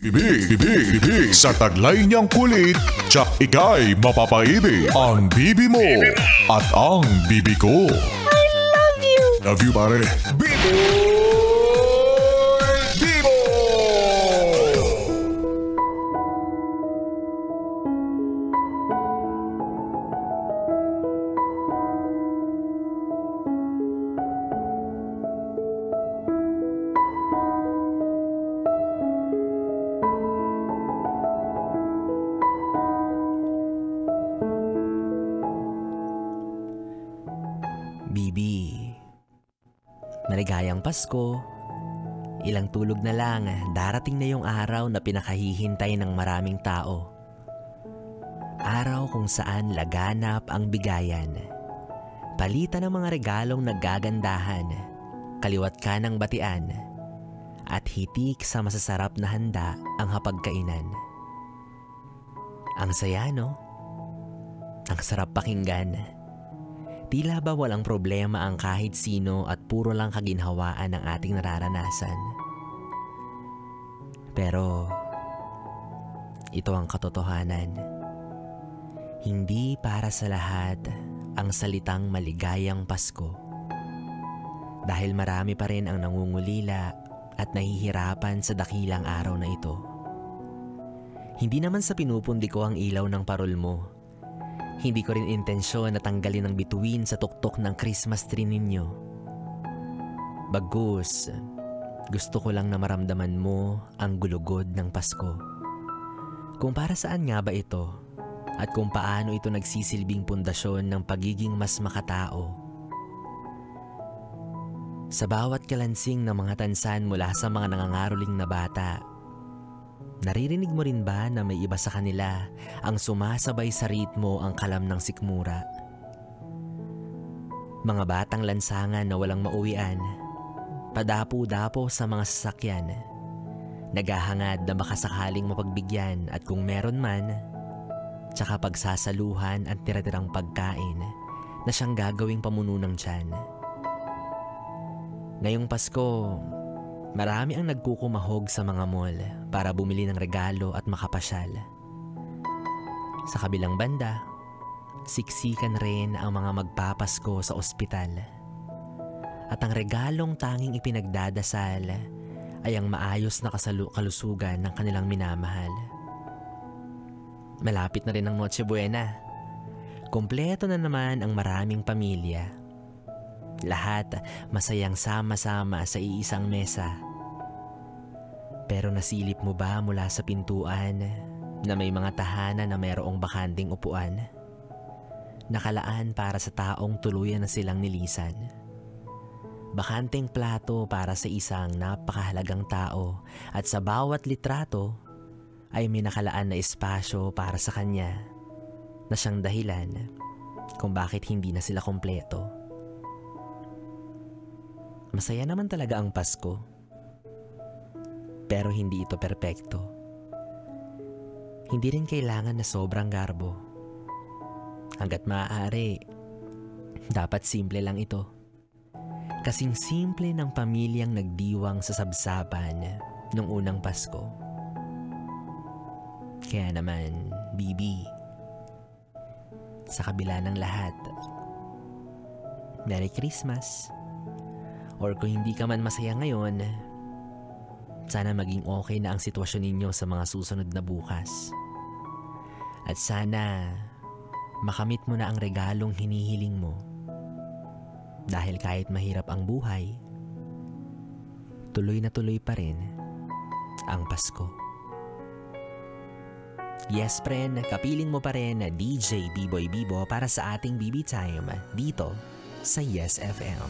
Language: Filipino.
Bibi, sa taglay niyang kulit, tsak ika'y mapapaibig. Ang bibi mo at ang bibi ko. I love you! Love you, pare. Bibo! Bibo! Bibi, maligayang Pasko. Ilang tulog na lang, darating na yung araw na pinakahihintay ng maraming tao. Araw kung saan laganap ang bigayan. Palitan ng mga regalong nagagandahan, kaliwat ka ng batian, at hitik sa masasarap na handa ang hapagkainan. Ang saya, no? Ang sarap pakinggan. Tila ba walang problema ang kahit sino at puro lang kaginhawaan ang ating nararanasan. Pero ito ang katotohanan. Hindi para sa lahat ang salitang maligayang Pasko. Dahil marami pa rin ang nangungulila at nahihirapan sa dakilang araw na ito. Hindi naman sa pinupundi ko ang ilaw ng parol mo. Hindi ko rin intensyon na tanggalin ang bituin sa tuktok ng Christmas tree ninyo. Bagus, gusto ko lang na maramdaman mo ang gulugod ng Pasko. Kung para saan nga ba ito at kung paano ito nagsisilbing pundasyon ng pagiging mas makatao. Sa bawat kalansing ng mga tansan mula sa mga nangangaroling na bata, naririnig mo rin ba na may iba sa kanila ang sumasabay sa ritmo ang kalam ng sikmura? Mga batang lansangan na walang mauwian, padapo-dapo sa mga sasakyan, naghahangad na makasakaling mapagbigyan at kung meron man, tsaka pagsasaluhan at tira-tirang pagkain na siyang gagawing pamununang tiyan. Ngayong Pasko, marami ang nagkukumahog sa mga mall para bumili ng regalo at makapasyal. Sa kabilang banda, siksikan rin ang mga magpapasko sa ospital. At ang regalong tanging ipinagdadasal ay ang maayos na kalusugan ng kanilang minamahal. Malapit na rin ang Noche Buena. Kompleto na naman ang maraming pamilya. Lahat masayang sama-sama sa iisang mesa. Pero nasilip mo ba mula sa pintuan na may mga tahanan na mayroong bakanting upuan? Nakalaan para sa taong tuluyan na silang nilisan. Bakanting plato para sa isang napakahalagang tao at sa bawat litrato ay may nakalaan na espasyo para sa kanya na siyang dahilan kung bakit hindi na sila kompleto. Masaya naman talaga ang Pasko. Pero hindi ito perpekto. Hindi rin kailangan na sobrang garbo. Hanggat maaari, dapat simple lang ito. Kasing simple ng pamilyang nagdiwang sa sabsaban nung unang Pasko. Kaya naman, Bibi, sa kabila ng lahat, Merry Christmas! Or kung hindi ka man masaya ngayon, sana maging okay na ang sitwasyon ninyo sa mga susunod na bukas. At sana makamit mo na ang regalong hinihiling mo. Dahil kahit mahirap ang buhay, tuloy na tuloy pa rin ang Pasko. Yes, friend, kapiling mo pa rin na DJ B-Boy Bibo para sa ating BB Time dito sa Yes FM.